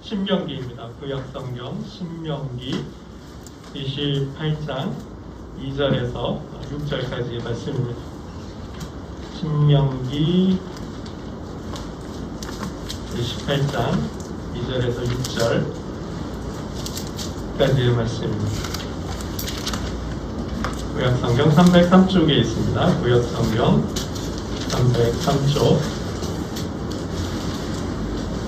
신명기입니다. 구약성경 신명기 28장 2절에서 6절까지의 말씀입니다. 신명기 28장 2절에서 6절까지의 말씀입니다. 구약성경 303쪽에 있습니다. 구약성경 303쪽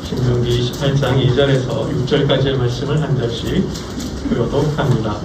신명기 28장 2절에서 6절까지의 말씀을 한 절씩 교독합니다.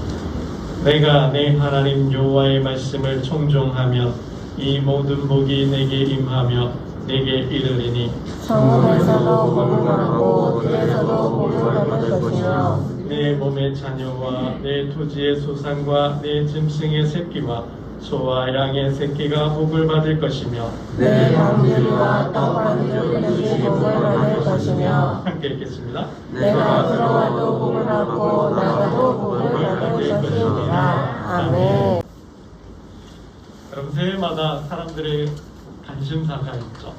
내가 내 하나님 여호와의 말씀을 청종하며 이 모든 복이 내게 임하며 내게 이르리니 성읍에서도 복을 받고 들에서도 복을 받을 것이며 내 몸의 자녀와 내 토지의 소산과 내 짐승의 새끼와 소와 양의 새끼가 복을 받을 것이며 내 방주리와 떡방주리들이 복을 받을 것이며 함께 읽겠습니다. 내가 들어와도 복을 받고 나가도 복을 받을 것이니라. 아멘. 여러분, 새해마다 사람들의 관심사가 있죠.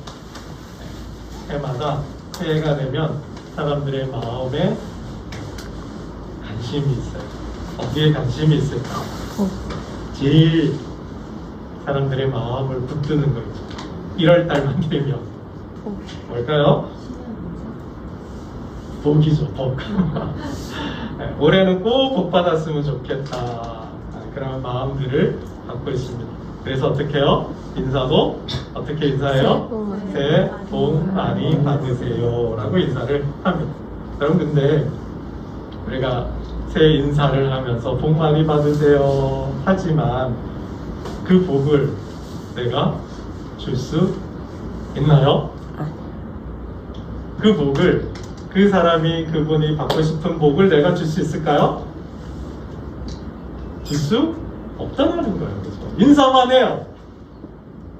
해마다 새해가 되면 사람들의 마음에 관심이 있어요. 어디에 관심이 있을까? 제일 사람들의 마음을 붙드는 거 있죠. 1월 달만 되면 뭘까요? 복이죠, 복. 올해는 꼭 복 받았으면 좋겠다. 그런 마음들을 갖고 있습니다. 그래서 어떻게 해요? 인사도 어떻게 인사해요? 새해 복 많이 받으세요 라고 인사를 합니다. 여러분, 근데 우리가 새해 인사를 하면서 복 많이 받으세요 하지만 그 복을 내가 줄 수 있나요? 그 복을 그 사람이 그분이 받고 싶은 복을 내가 줄 수 있을까요? 줄 수 없다는 거예요. 그렇죠? 인사만 해요.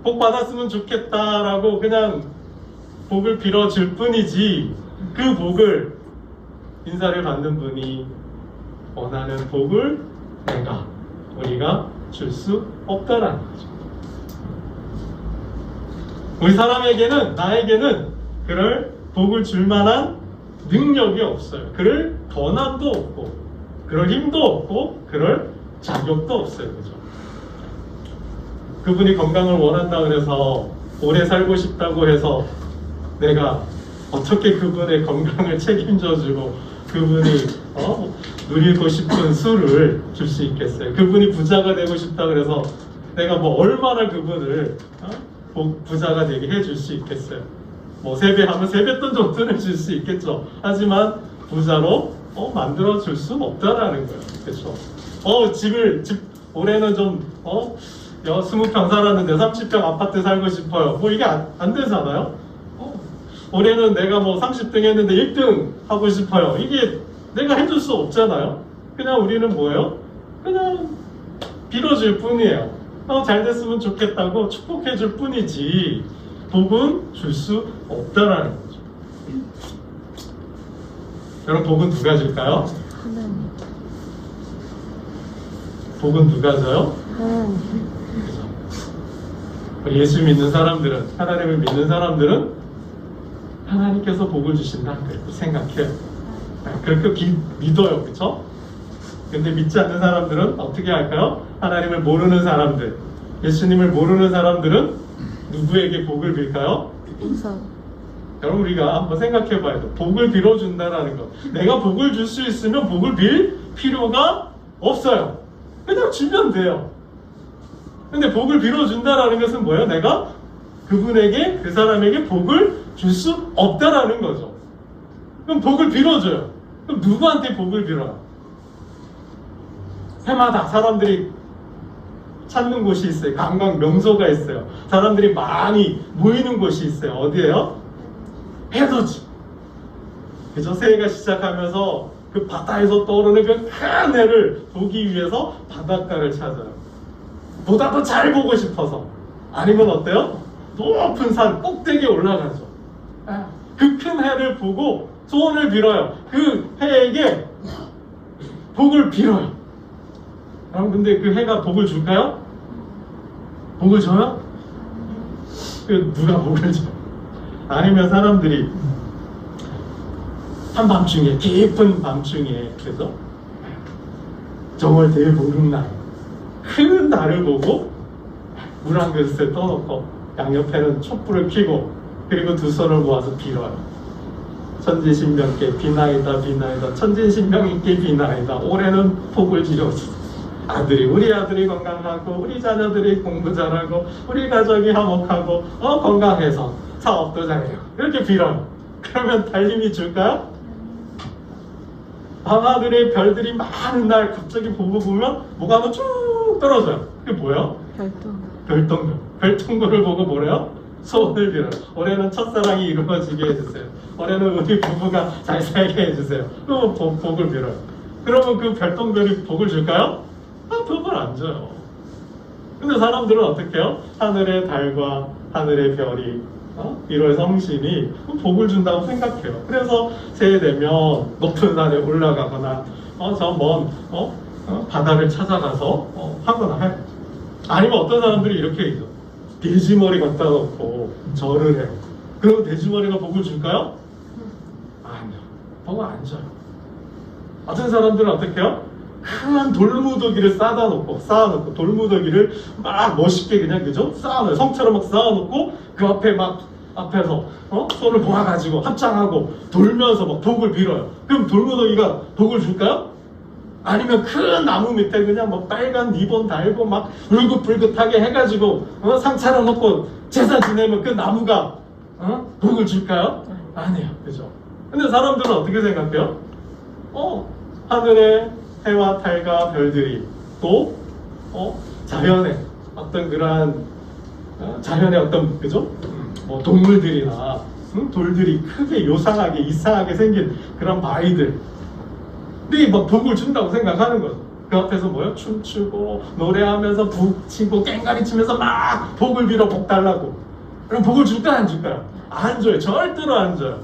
복 받았으면 좋겠다라고 그냥 복을 빌어줄 뿐이지 그 복을 인사를 받는 분이 원하는 복을 우리가 줄 수 없다라는 거죠. 우리 사람에게는 나에게는 그럴 복을 줄 만한 능력이 없어요. 그럴 권한도 없고 그럴 힘도 없고 그럴 자격도 없어요. 그죠? 그분이 건강을 원한다 그래서 오래 살고 싶다고 해서 내가 어떻게 그분의 건강을 책임져주고 그분이 누리고 싶은 수를 줄 수 있겠어요? 그분이 부자가 되고 싶다 그래서 내가 뭐 얼마나 그분을 부자가 되게 해줄 수 있겠어요? 뭐 세배하면 세뱃돈 정도는 줄 수 있겠죠. 하지만 부자로 만들어 줄 수 없다라는 거예요. 그렇죠? 올해는 좀 20평 살았는데 30평 아파트 살고 싶어요. 뭐 이게 안 되잖아요. 올해는 내가 뭐 30등 했는데 1등 하고 싶어요. 이게 내가 해줄 수 없잖아요. 그냥 우리는 뭐예요? 그냥 빌어줄 뿐이에요. 잘 됐으면 좋겠다고 축복해줄 뿐이지 복은 줄 수 없다라는 거죠. 여러분, 복은 누가 줄까요? 하나님. 복은 누가 줘요? 하나님. 그죠? 우리 예수 믿는 사람들은, 하나님을 믿는 사람들은 하나님께서 복을 주신다 그렇게 생각해요. 그렇게 믿어요. 그렇죠? 근데 믿지 않는 사람들은 어떻게 할까요? 하나님을 모르는 사람들, 예수님을 모르는 사람들은 누구에게 복을 빌까요? 여러분, 우리가 한번 생각해 봐야 돼. 복을 빌어준다라는 것. 내가 복을 줄 수 있으면 복을 빌 필요가 없어요. 그냥 주면 돼요. 근데 복을 빌어준다라는 것은 뭐예요? 내가 그분에게, 그 사람에게 복을 줄 수 없다라는 거죠. 그럼 복을 빌어줘요. 그럼 누구한테 복을 빌어요? 해마다 사람들이 찾는 곳이 있어요. 관광 명소가 있어요. 사람들이 많이 모이는 곳이 있어요. 어디예요? 해돋이. 그죠? 새해가 시작하면서 그 바다에서 떠오르는 그 큰 해를 보기 위해서 바닷가를 찾아요. 보다 더 잘 보고 싶어서. 아니면 어때요? 높은 산 꼭대기에 올라가죠. 그 큰 해를 보고 소원을 빌어요. 그 해에게 복을 빌어요. 여러분, 근데 그 해가 복을 줄까요? 복을 줘요? 누가 복을 줘요? 아니면 사람들이 한밤중에 깊은 밤중에 그래서 정월 대보름날 큰 달을 보고 물 한 그릇에 떠놓고 양옆에는 촛불을 켜고 그리고 두 손을 모아서 빌어요. 천지신명께 비나이다 비나이다 천지신명께 비나이다. 올해는 복을 지려주소서. 우리 아들이 건강하고 우리 자녀들이 공부 잘하고 우리 가족이 화목하고 건강해서 사업도 잘해요. 이렇게 빌어요. 그러면 달님이 줄까요? 밤하늘에 별들이 많은 날 갑자기 보고 보면 뭐가 한번 쭉 떨어져요. 그게 뭐예요? 별똥별. 별똥별을 보고 뭐래요? 소원을 빌어요. 올해는 첫사랑이 이루어지게 해주세요. 올해는 우리 부부가 잘 살게 해주세요. 또 복을 빌어요. 그러면 그 별똥별이 복을 줄까요? 복을 안 줘요. 근데 사람들은 어떻게 해요? 하늘의 달과 하늘의 별이 1월 성신이 복을 준다고 생각해요. 그래서 새해 되면 높은 산에 올라가거나 저 먼 바다를 찾아가서 하거나 해요. 아니면 어떤 사람들이 이렇게 해요. 돼지머리 갖다 놓고 절을 해요. 그럼 돼지머리가 복을 줄까요? 아니요. 복을 안 줘요. 어떤 사람들은 어떻게 해요? 큰 돌무더기를 쌓아놓고 돌무더기를 막 멋있게 그냥 그죠? 쌓아놓아요. 성처럼 막 쌓아놓고 그 앞에 막 앞에서 손을 모아가지고 합장하고 돌면서 막 복을 빌어요. 그럼 돌무더기가 복을 줄까요? 아니면 큰 나무 밑에 그냥 뭐 빨간 리본 달고 막 울긋불긋하게 해가지고 상 차려놓고 제사 지내면 그 나무가 복을 줄까요? 아니에요. 그죠? 근데 사람들은 어떻게 생각해요? 하늘에 해와 달과 별들이 또 자연의 어떤 그러한 자연의 어떤 그죠? 뭐 동물들이나 돌들이 크게 요상하게 이상하게 생긴 그런 바위들 이 막 복을 준다고 생각하는 거죠. 그 앞에서 뭐요? 춤추고 노래하면서 북치고 깽가리 치면서 막 복을 빌어 복 달라고. 그럼 복을 줄까요? 안 줄까요? 안 줘요. 절대로 안 줘요.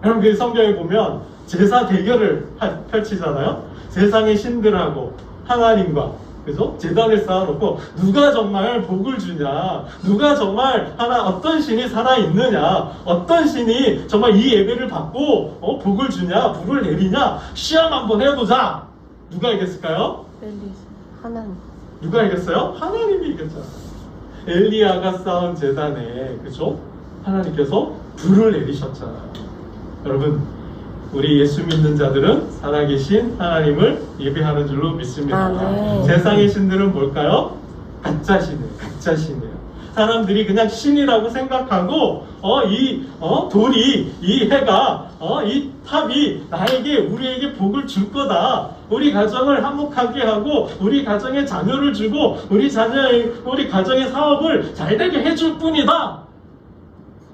여러분 그 성경에 보면 제사 대결을 펼치잖아요. 세상의 신들하고 하나님과 그죠? 제단을 쌓아놓고 누가 정말 복을 주냐, 누가 정말 어떤 신이 살아있느냐, 어떤 신이 정말 이 예배를 받고 복을 주냐, 불을 내리냐 시험 한번 해보자. 누가 이겼을까요? 하나님. 누가 이겼어요? 하나님이 이겼잖아요. 엘리야가 쌓은 제단에 그죠? 하나님께서 불을 내리셨잖아요. 여러분 우리 예수 믿는 자들은 살아계신 하나님을 예배하는 줄로 믿습니다. 세상의 신들은 뭘까요? 가짜 신이에요. 사람들이 그냥 신이라고 생각하고 이 돌이 이 해가 이 탑이 우리에게 복을 줄 거다. 우리 가정을 화목하게 하고 우리 가정에 자녀를 주고 우리 가정의 사업을 잘 되게 해줄 뿐이다.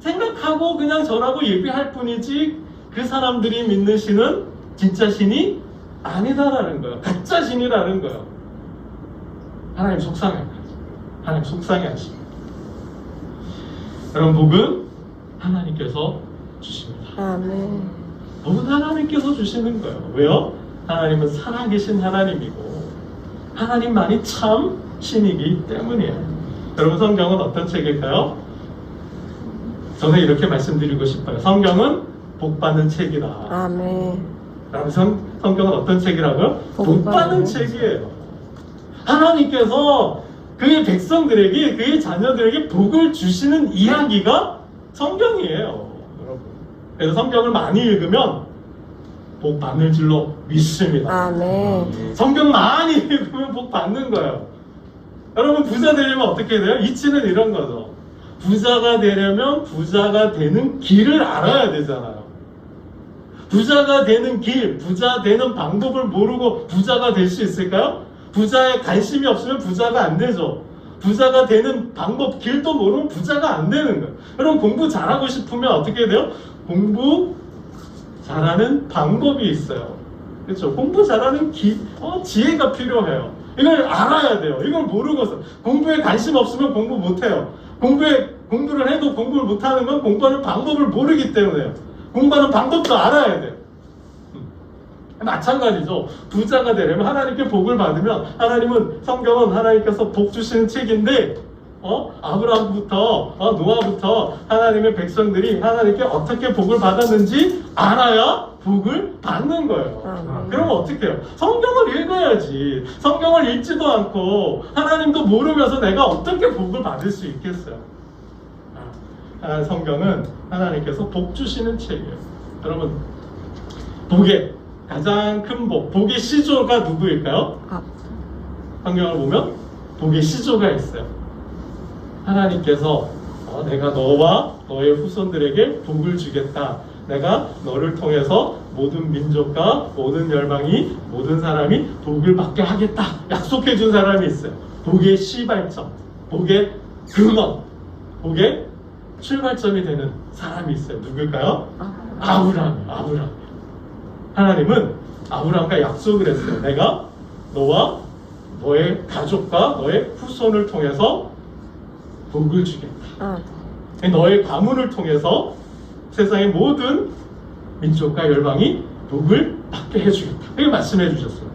생각하고 그냥 저라고 예배할 뿐이지 그 사람들이 믿는 신은 진짜 신이 아니다라는 거예요. 가짜 신이라는 거예요. 하나님 속상해요. 하나님 속상해하십니다. 여러분 복은 하나님께서 주십니다. 아멘. 복은 하나님께서 주시는 거예요. 왜요? 하나님은 살아계신 하나님이고 하나님만이 참 신이기 때문이에요. 여러분 성경은 어떤 책일까요? 저는 이렇게 말씀드리고 싶어요. 성경은 복받는 책이다. 아멘. 여러분 성경은 어떤 책이라고요? 복받는 책이에요. 하나님께서 그의 백성들에게 그의 자녀들에게 복을 주시는 이야기가 성경이에요. 여러분. 그래서 성경을 많이 읽으면 복 받는 줄로 믿습니다. 아멘. 성경 많이 읽으면 복 받는 거예요. 여러분 부자 되려면 어떻게 돼요? 이치는 이런 거죠. 부자가 되려면 부자가 되는 길을 알아야 되잖아요. 부자가 되는 길, 부자 되는 방법을 모르고 부자가 될 수 있을까요? 부자에 관심이 없으면 부자가 안 되죠. 부자가 되는 방법, 길도 모르면 부자가 안 되는 거예요. 여러분 공부 잘하고 싶으면 어떻게 돼요? 공부 잘하는 방법이 있어요. 그렇죠? 공부 잘하는 지혜가 필요해요. 이걸 알아야 돼요. 이걸 모르고서 공부에 관심 없으면 공부 못해요. 공부를 해도 공부를 못하는 건 공부하는 방법을 모르기 때문에요. 공부하는 방법도 알아야 돼요. 마찬가지죠. 부자가 되려면 하나님께 복을 받으면 성경은 하나님께서 복 주시는 책인데 아브라함부터 노아부터 하나님의 백성들이 하나님께 어떻게 복을 받았는지 알아야 복을 받는 거예요. 그럼 어떻게 해요? 성경을 읽어야지. 성경을 읽지도 않고 하나님도 모르면서 내가 어떻게 복을 받을 수 있겠어요? 성경은 하나님께서 복 주시는 책이에요. 여러분, 복의 가장 큰 복의 시조가 누구일까요? 성경을 보면 복의 시조가 있어요. 하나님께서 내가 너와 너의 후손들에게 복을 주겠다. 내가 너를 통해서 모든 민족과 모든 열방이 모든 사람이 복을 받게 하겠다. 약속해 준 사람이 있어요. 복의 시발점, 복의 근원, 복의 출발점이 되는 사람이 있어요. 누굴까요? 아브라함. 하나님은 아브라함과 약속을 했어요. 내가 너와 너의 가족과 너의 후손을 통해서 복을 주겠다. 너의 가문을 통해서 세상의 모든 민족과 열방이 복을 받게 해주겠다. 이렇게 말씀해 주셨어요.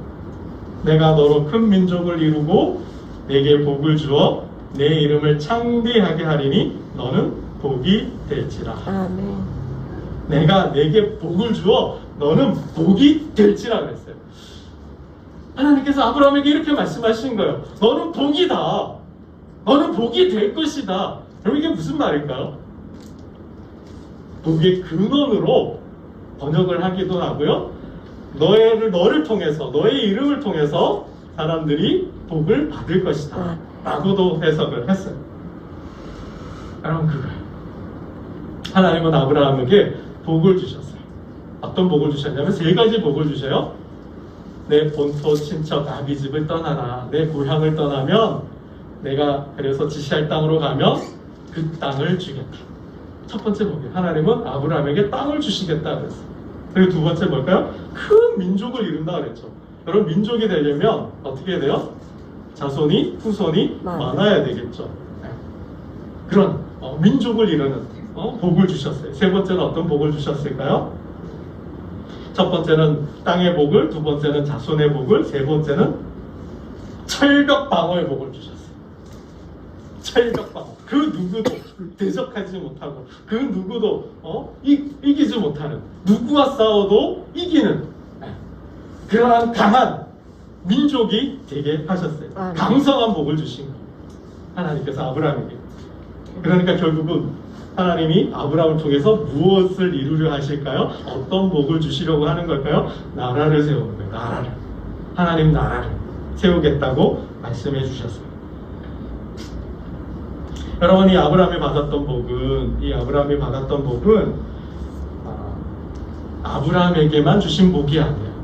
내가 너로 큰 민족을 이루고 내게 복을 주어 내 이름을 창대하게 하리니 너는 복이 될지라. 아멘. 내가 내게 복을 주어 너는 복이 될지라 그랬어요. 하나님께서 아브라함에게 이렇게 말씀하신 거예요. 너는 복이다. 너는 복이 될 것이다. 그럼 이게 무슨 말일까요? 복의 근원으로 번역을 하기도 하고요. 너를 통해서, 너의 이름을 통해서 사람들이 복을 받을 것이다. 라고도 해석을 했어요. 여러분, 그거예요. 하나님은 아브라함에게 복을 주셨어요. 어떤 복을 주셨냐면 3가지 복을 주셔요. 내 본토 친척 아비집을 떠나라. 내 고향을 떠나면 내가 그래서 지시할 땅으로 가면 그 땅을 주겠다. 첫 번째 복이에요. 하나님은 아브라함에게 땅을 주시겠다 그랬어요. 그리고 두 번째 뭘까요? 큰 민족을 이룬다 그랬죠. 여러분, 민족이 되려면 어떻게 해야 돼요? 자손이, 후손이 많아야 되겠죠. 그런 민족을 이루는 복을 주셨어요. 세 번째는 어떤 복을 주셨을까요? 첫 번째는 땅의 복을, 두 번째는 자손의 복을, 세 번째는 철벽 방어의 복을 주셨어요. 철벽 방어. 그 누구도 대적하지 못하고 그 누구도 이기지 못하는, 누구와 싸워도 이기는 그러한 강한 민족이 되게 하셨어요. 강성한 복을 주신 거예요. 하나님께서 아브라함에게. 그러니까 결국은 하나님이 아브라함을 통해서 무엇을 이루려 하실까요? 어떤 복을 주시려고 하는 걸까요? 나라를 세우는 거예요. 나라를. 하나님 나라를 세우겠다고 말씀해 주셨어요. 여러분, 이 아브라함이 받았던 복은 아브라함에게만 주신 복이 아니에요.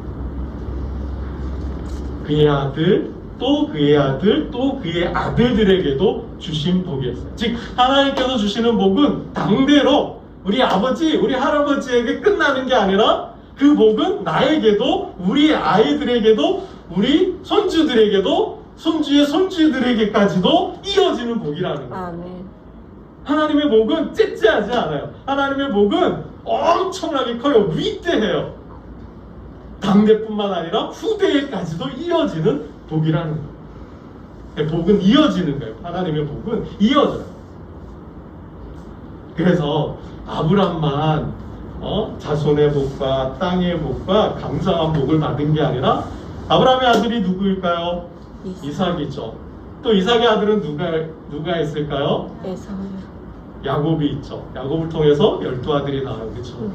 그의 아들, 또 그의 아들, 또 그의 아들들에게도 주신 복이었어요. 즉, 하나님께서 주시는 복은 당대로 우리 아버지, 우리 할아버지에게 끝나는 게 아니라 그 복은 나에게도, 우리 아이들에게도, 우리 손주들에게도, 손주의 손주들에게까지도 이어지는 복이라는 거예요. 아멘. 하나님의 복은 째째하지 않아요. 하나님의 복은 엄청나게 커요. 위대해요. 당대뿐만 아니라 후대에까지도 이어지는 복이라는 거예요. 복은 이어지는 거예요. 하나님의 복은 이어져요. 그래서 아브람만 자손의 복과 땅의 복과 강성한 복을 받은 게 아니라 아브람의 아들이 누구일까요? 이삭이죠. 또 이삭의 아들은 누가 있을까요? 에사우요. 야곱이 있죠. 야곱을 통해서 12아들이 나와요. 그렇죠?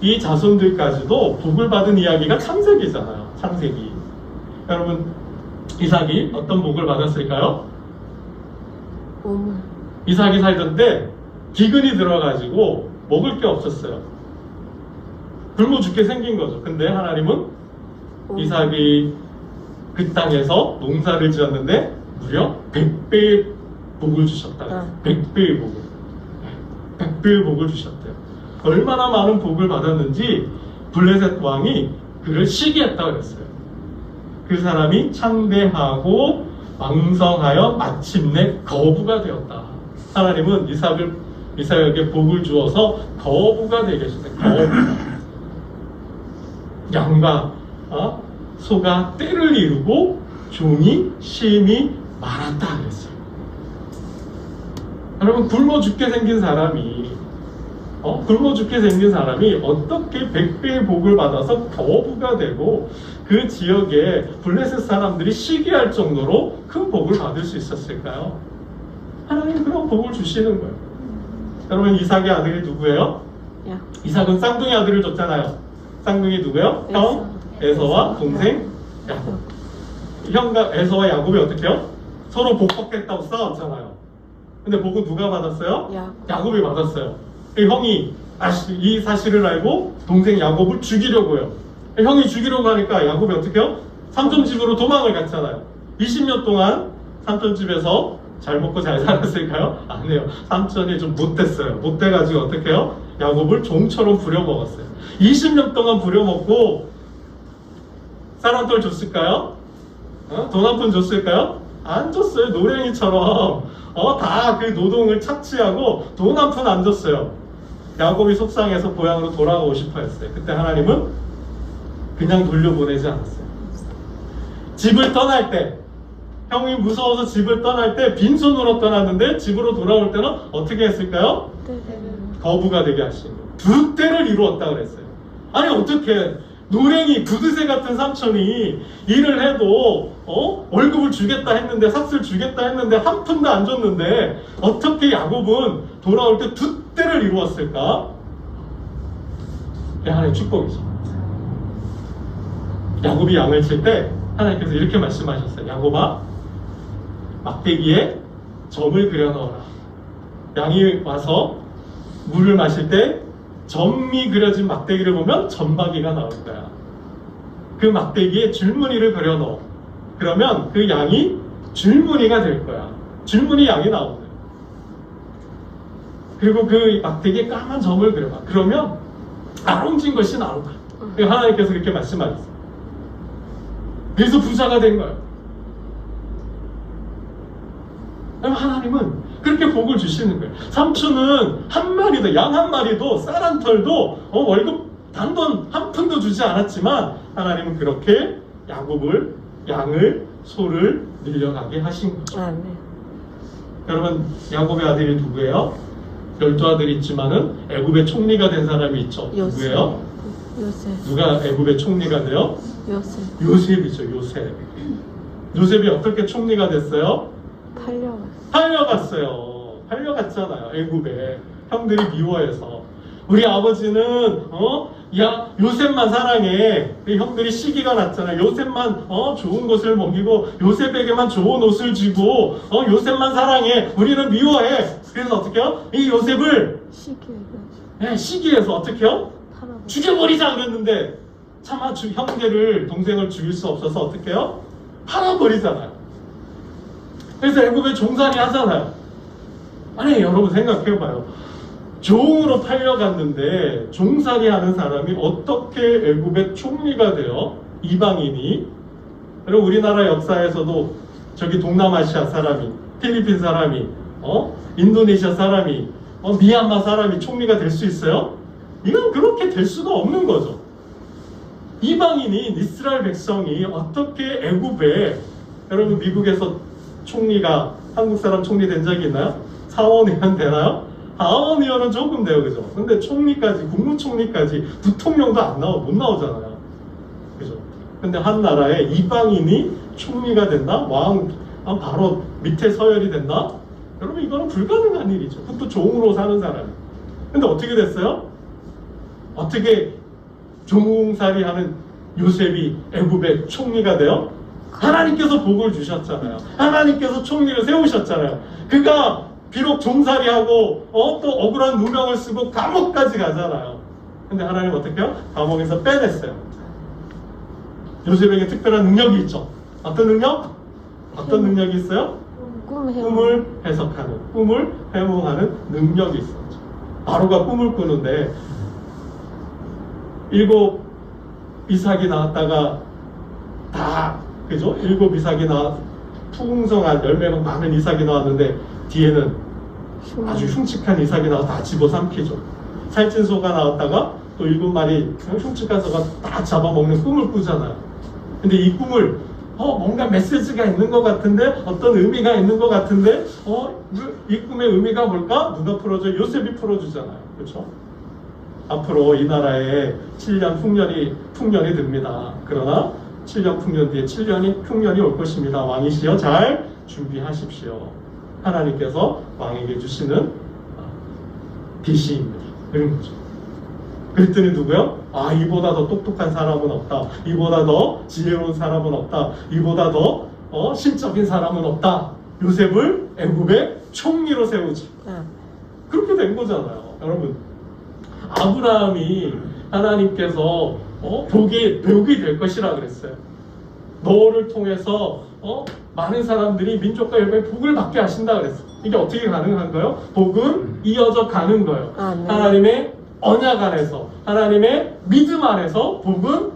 이 자손들까지도 복을 받은 이야기가 창세기잖아요. 창세기. 여러분, 이삭이 어떤 복을 받았을까요? 우물. 이삭이 살던데 기근이 들어가지고 먹을 게 없었어요. 굶어 죽게 생긴 거죠. 근데 하나님은 이삭이 그 땅에서 농사를 지었는데 무려 100배의 복을 주셨다. 100배의 복을. 100배의 복을 주셨대요. 얼마나 많은 복을 받았는지 블레셋 왕이 그를 시기했다고 그랬어요. 그 사람이 창대하고 왕성하여 마침내 거부가 되었다. 하나님은 이삭에게 복을 주어서 거부가 되게 하셨어요. 거부. 양과 소가 때를 이루고 종이 심히 많았다 그랬어요. 여러분 굶어 죽게 생긴 사람이 굶어 죽게 생긴 사람이 어떻게 100배의 복을 받아서 거부가 되고 그 지역에 블레셋 사람들이 시기할 정도로 큰 복을 받을 수 있었을까요? 하나님 그런 복을 주시는 거예요. 여러분 이삭의 아들이 누구예요? 야. 이삭은 쌍둥이 아들을 줬잖아요. 쌍둥이 누구예요? 형 에서와 동생 야곱. 형과 에서와 야곱이 어떻게 해요? 서로 복 받겠다고 싸웠잖아요. 근데 복은 누가 받았어요? 야곱이 받았어요. 형이 이 사실을 알고 동생 야곱을 죽이려고 해요. 형이 죽이려고 하니까 야곱이 어떻게 해요? 삼촌집으로 도망을 갔잖아요. 20년 동안 삼촌집에서 잘 먹고 잘 살았을까요? 아니에요. 삼촌이 좀 못됐어요. 못돼가지고 어떻게 해요? 야곱을 종처럼 부려먹었어요. 20년 동안 부려먹고 쌀 한 톨 줬을까요? 돈 한 푼 줬을까요? 안 줬어요. 노랭이처럼 다 그 노동을 착취하고 돈 한 푼 안 줬어요. 야곱이 속상해서 고향으로 돌아가고 싶어 했어요. 그때 하나님은 그냥 돌려보내지 않았어요. 집을 떠날 때 형이 무서워서 집을 떠날 때 빈손으로 떠났는데 집으로 돌아올 때는 어떻게 했을까요? 거부가 되게 하신 거예요. 두 때를 이루었다 그랬어요. 아니 어떻게 노랭이 구두쇠 같은 삼촌이 일을 해도 월급을 주겠다 했는데 삭스를 주겠다 했는데 한 푼도 안 줬는데 어떻게 야곱은 돌아올 때 두 때를 이루었을까? 하나님의 축복이죠. 야곱이 양을 칠 때 하나님께서 이렇게 말씀하셨어요. 야곱아 막대기에 점을 그려 넣어라. 양이 와서 물을 마실 때 점이 그려진 막대기를 보면 점박이가 나올 거야. 그 막대기에 줄무늬를 그려 넣어. 그러면 그 양이 줄무늬가 될 거야. 줄무늬 양이 나오는. 그리고 그 막대기에 까만 점을 그려봐. 그러면 아름진 것이 나올 거야. 하나님께서 그렇게 말씀하셨어요. 그래서 부자가 된 거예요. 하나님은 그렇게 복을 주시는 거예요. 삼촌은 한 마리도, 양 한 마리도, 쌀 한 털도 월급 단돈 한 푼도 주지 않았지만 하나님은 그렇게 야곱을, 양을, 소를 늘려가게 하신 거죠. 네. 여러분 야곱의 아들이 누구예요? 12아들이 있지만은 애굽의 총리가 된 사람이 있죠. 누구예요? 요셉. 누가 애굽의 총리가 돼요? 요셉. 요셉이죠. 요셉. 요셉이 어떻게 총리가 됐어요? 팔려갔어요. 팔려갔잖아요. 애굽에 형들이 미워해서 우리 아버지는 요셉만 사랑해. 형들이 시기가 났잖아요. 요셉만 좋은 것을 먹이고 요셉에게만 좋은 옷을 주고 요셉만 사랑해. 우리는 미워해. 그래서 어떻게 해요? 이 요셉을 시기해서 어떻게 해요? 죽여버리자 그랬는데 차마 형제를 동생을 죽일 수 없어서 어떻게 해요? 팔아버리잖아요. 그래서 애굽에 종살이 하잖아요. 아니 여러분 생각해봐요. 종으로 팔려갔는데 종살이 하는 사람이 어떻게 애굽의 총리가 돼요? 이방인이. 그리고 우리나라 역사에서도 저기 동남아시아 사람이, 필리핀 사람이, 인도네시아 사람이, 미얀마 사람이 총리가 될 수 있어요? 이건 그렇게 될 수가 없는 거죠. 이방인인 이스라엘 백성이 어떻게 애굽에, 여러분 미국에서 총리가 한국 사람 총리 된 적이 있나요? 사원의원 되나요? 하원의원은 조금 돼요, 그죠? 근데 총리까지, 국무총리까지 부통령도 못 나오잖아요, 그죠? 근데 한 나라에 이방인이 총리가 된다? 왕 바로 밑에 서열이 된다? 여러분 이거는 불가능한 일이죠. 그것도 종으로 사는 사람이. 근데 어떻게 됐어요? 어떻게 종살이 하는 요셉이 애굽의 총리가 돼요? 하나님께서 복을 주셨잖아요. 하나님께서 총리를 세우셨잖아요. 그가 비록 종살이하고 또 억울한 누명을 쓰고 감옥까지 가잖아요. 근데 하나님 어떻게 해요? 감옥에서 빼냈어요. 요셉에게 특별한 능력이 있죠. 어떤 능력? 어떤 능력이 있어요? 꿈을 해석하는, 꿈을 해몽하는 능력이 있었죠. 바로가 꿈을 꾸는데 7 이삭이 나왔다가 다 그죠? 7 이삭이 풍성한 열매가 많은 이삭이 나왔는데 뒤에는 아주 흉측한 이삭이 나와 다 집어삼키죠. 살찐 소가 나왔다가 또 7마리 흉측한 소가 다 잡아먹는 꿈을 꾸잖아요. 근데 이 꿈을 뭔가 메시지가 있는 것 같은데, 어떤 의미가 있는 것 같은데, 이 꿈의 의미가 뭘까? 누가 풀어줘요? 요셉이 풀어주잖아요. 그렇죠? 앞으로 이 나라에 7년 풍년이 듭니다. 그러나 7년 풍년 뒤에 7년이 풍년이 올 것입니다. 왕이시여 잘 준비하십시오. 하나님께서 왕에게 주시는 계시입니다. 이런 거죠. 그랬더니 누구요? 이보다 더 똑똑한 사람은 없다. 이보다 더 지혜로운 사람은 없다. 이보다 더 신적인 사람은 없다. 요셉을 애굽의 총리로 세우지. 그렇게 된 거잖아요. 여러분, 아브라함이 하나님께서 복이 될 것이라 그랬어요. 너를 통해서 많은 사람들이 민족과 열방의 복을 받게 하신다 그랬어요. 이게 어떻게 가능한가요? 복은 이어져 가는 거예요. 아멘. 하나님의 언약 안에서, 하나님의 믿음 안에서 복은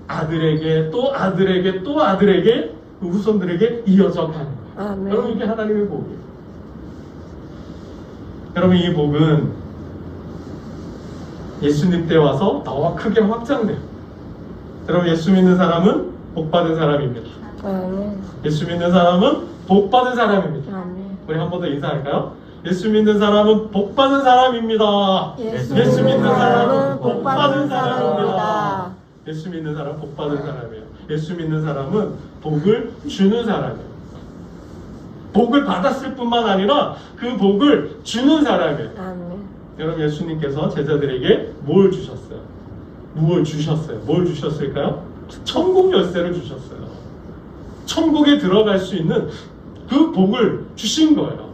아들에게 또 아들에게 또 아들에게 그 후손들에게 이어져 가는 거예요. 아멘. 여러분, 이게 하나님의 복이에요. 여러분, 이 복은 예수님 때 와서 더 크게 확장돼요. 여러분, 예수 믿는 사람은 복 받은 사람입니다. 아멘. 예수 믿는 사람은 복 받은 사람입니다. 아멘. 우리 한 번 더 인사할까요? 예수 믿는 사람은 복 받은 사람입니다. 예수 믿는 사람은 복 받은 사람입니다. 예수 믿는 사람은 복 받은 사람이에요. 예수 믿는 사람은 복을 주는 사람이에요. 복을 받았을 뿐만 아니라 그 복을 주는 사람이에요. 아멘. 여러분, 예수님께서 제자들에게 뭘 주셨어요? 뭘 주셨어요? 뭘 주셨을까요? 천국 열쇠를 주셨어요. 천국에 들어갈 수 있는 그 복을 주신 거예요.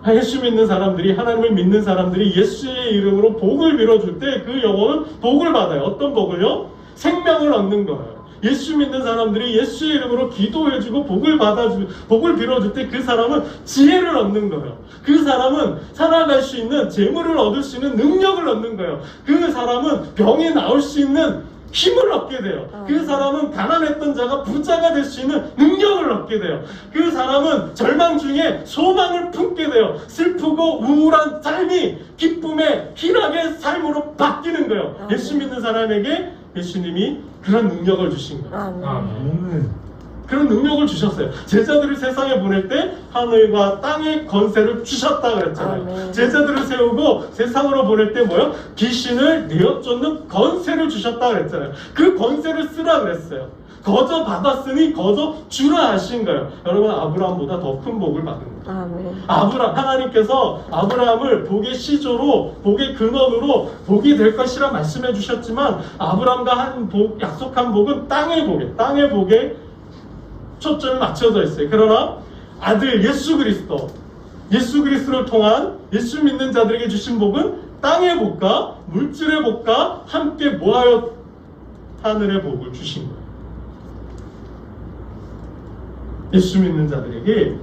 예수 믿는 사람들이, 하나님을 믿는 사람들이 예수의 이름으로 복을 빌어줄 때 그 영혼은 복을 받아요. 어떤 복을요? 생명을 얻는 거예요. 예수 믿는 사람들이 예수의 이름으로 기도해주고 복을 빌어줄 때 그 사람은 지혜를 얻는 거예요. 그 사람은 살아갈 수 있는 재물을 얻을 수 있는 능력을 얻는 거예요. 그 사람은 병이 나올 수 있는 힘을 얻게 돼요. 그 사람은 가난했던 자가 부자가 될 수 있는 능력을 얻게 돼요. 그 사람은 절망 중에 소망을 품게 돼요. 슬프고 우울한 삶이 기쁨의 희락의 삶으로 바뀌는 거예요. 예수 믿는 사람에게 예수님이 그런 능력을 주신 거예요. 아멘. 그런 능력을 주셨어요. 제자들을 세상에 보낼 때 하늘과 땅의 권세를 주셨다 그랬잖아요. 아멘. 제자들을 세우고 세상으로 보낼 때 뭐요? 귀신을 내어쫓는 권세를 주셨다 그랬잖아요. 그 권세를 쓰라 그랬어요. 거저 받았으니 거저 주라 하신 거예요. 여러분, 아브라함보다 더 큰 복을 받은 거예요. 아멘. 하나님께서 아브라함을 복의 시조로, 복의 근원으로 복이 될 것이라 말씀해 주셨지만, 아브라함과 약속한 복은 땅의 복에 초점이 맞춰져 있어요. 그러나 아들 예수 그리스도를 통한 예수 믿는 자들에게 주신 복은 땅의 복과 물질의 복과 함께 모하여 하늘의 복을 주신 거예요. 예수 믿는 자들에게,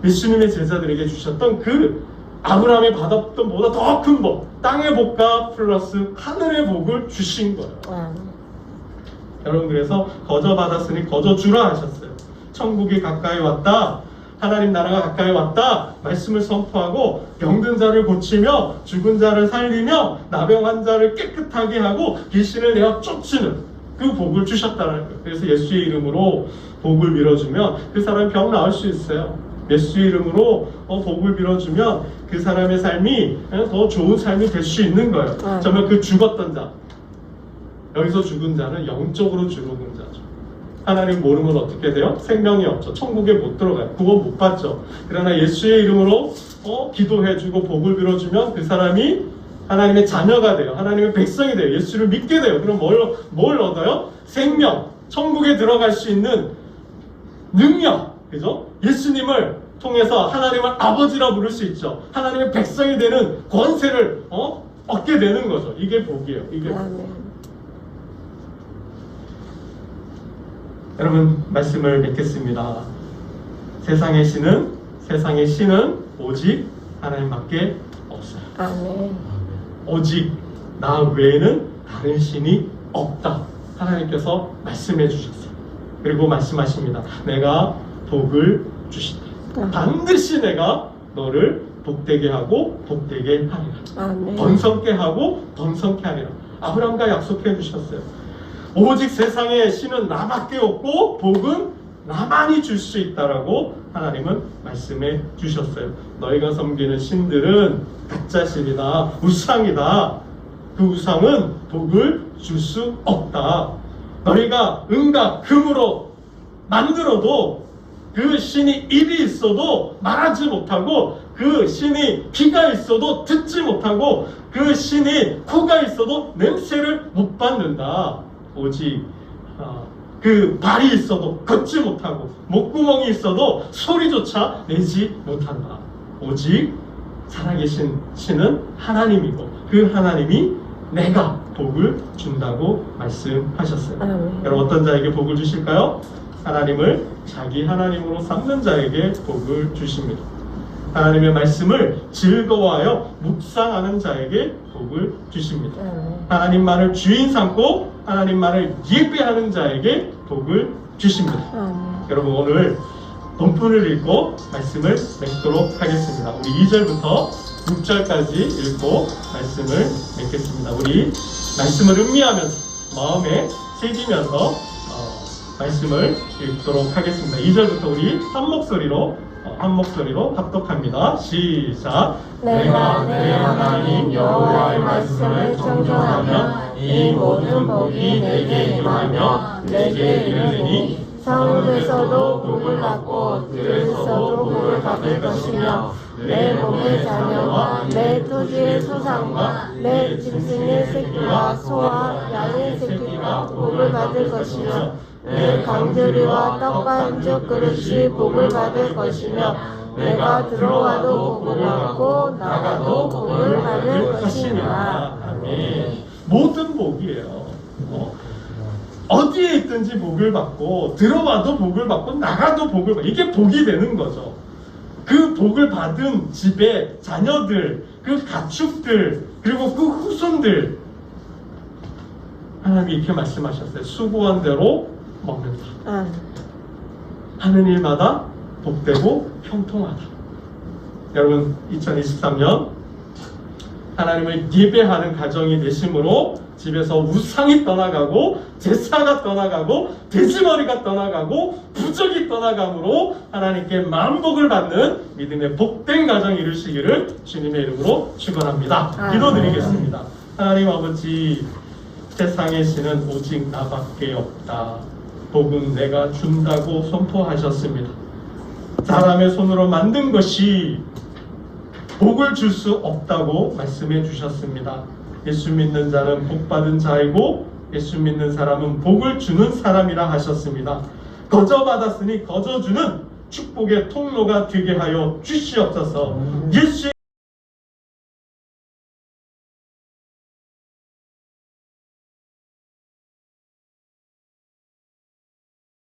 예수님의 제자들에게 주셨던 그 아브라함이 받았던 보다 더 큰 복, 땅의 복과 플러스 하늘의 복을 주신 거예요. 아멘. 여러분, 그래서 거저 받았으니 거저 주라 하셨어요. 천국이 가까이 왔다, 하나님 나라가 가까이 왔다 말씀을 선포하고, 병든 자를 고치며 죽은 자를 살리며 나병한 자를 깨끗하게 하고 귀신을 내어 쫓는 그 복을 주셨다는 거예요. 그래서 예수의 이름으로 복을 빌어주면 그 사람이 병 나을 수 있어요. 예수의 이름으로 복을 빌어주면 그 사람의 삶이 더 좋은 삶이 될 수 있는 거예요. 정말 그 죽었던 자, 여기서 죽은 자는 영적으로 죽은 자죠. 하나님 모르면 어떻게 돼요? 생명이 없죠. 천국에 못 들어가요. 구원 못 받죠. 그러나 예수의 이름으로 기도해주고 복을 빌어주면 그 사람이 하나님의 자녀가 돼요. 하나님의 백성이 돼요. 예수를 믿게 돼요. 그럼 뭘 얻어요? 생명, 천국에 들어갈 수 있는 능력, 그죠? 예수님을 통해서 하나님을 아버지라 부를 수 있죠. 하나님의 백성이 되는 권세를 얻게 되는 거죠. 이게 복이에요. 이게 복. 아멘. 여러분, 말씀을 맺겠습니다. 세상의 신은 오직 하나님밖에 없어요. 아멘. 오직 나 외에는 다른 신이 없다. 하나님께서 말씀해 주셨어요. 그리고 말씀하십니다. 내가 복을 주신다. 반드시 내가 너를 복되게 하고 복되게 하리라. 아멘. 번성케 하고 번성케 하리라. 아브라함과 약속해 주셨어요. 오직 세상에 신은 나밖에 없고 복은 나만이 줄 수 있다라고 하나님은 말씀해 주셨어요. 너희가 섬기는 신들은 가짜 신이다, 우상이다. 그 우상은 복을 줄 수 없다. 너희가 은과 금으로 만들어도 그 신이 입이 있어도 말하지 못하고, 그 신이 귀가 있어도 듣지 못하고, 그 신이 코가 있어도 냄새를 못 맡는다. 오직 그 발이 있어도 걷지 못하고, 목구멍이 있어도 소리조차 내지 못한다. 오직 살아계신 신은 하나님이고, 그 하나님이 내가 복을 준다고 말씀하셨어요. 여러분, 어떤 자에게 복을 주실까요? 하나님을 자기 하나님으로 삼는 자에게 복을 주십니다. 하나님의 말씀을 즐거워하여 묵상하는 자에게 복을 주십니다. 하나님만을 주인 삼고 하나님만을 예배하는 자에게 복을 주십니다. 여러분, 오늘 본문을 읽고 말씀을 맺도록 하겠습니다. 우리 2절부터 6절까지 읽고 말씀을 맺겠습니다. 우리 말씀을 음미하면서 마음에 새기면서 말씀을 읽도록 하겠습니다. 2절부터 우리 한 목소리로 합독합니다. 시작. 내가 내 하나님 여호와의 말씀을 청종하며 이 모든 복이 내게 임하며 내게 이르리니 성읍에서도 복을 받고 들에서도 복을 받을 것이며 내 몸의 자녀와 내 토지의 소산과 내 짐승의 새끼와 소와 양의 새끼가 복을 받을 것이며 내 강조리와 떡과 한쪽 그릇이 복을 받을 것이며 내가 들어와도 복을 받고 나가도 복을 받을 것이니라. 아멘. 모든 복이에요. 어디에 있든지 복을 받고, 들어와도 복을 받고, 나가도 복을 받고, 이게 복이 되는 거죠. 그 복을 받은 집의 자녀들, 그 가축들, 그리고 그 후손들, 하나님이 이렇게 말씀하셨어요. 수고한 대로 먹는다. 하는 일마다 복되고 형통하다. 여러분, 2023년 하나님을 예배하는 가정이 되심으로 집에서 우상이 떠나가고, 제사가 떠나가고, 돼지머리가 떠나가고, 부적이 떠나감으로 하나님께 만복을 받는 믿음의 복된 가정 이루시기를 주님의 이름으로 축원합니다. 기도드리겠습니다. 하나님 아버지, 세상의 신은 오직 나밖에 없다. 복은 내가 준다고 선포하셨습니다. 사람의 손으로 만든 것이 복을 줄 수 없다고 말씀해 주셨습니다. 예수 믿는 자는 복 받은 자이고 예수 믿는 사람은 복을 주는 사람이라 하셨습니다. 거저 받았으니 거저 주는 축복의 통로가 되게 하여 주시옵소서. 예수의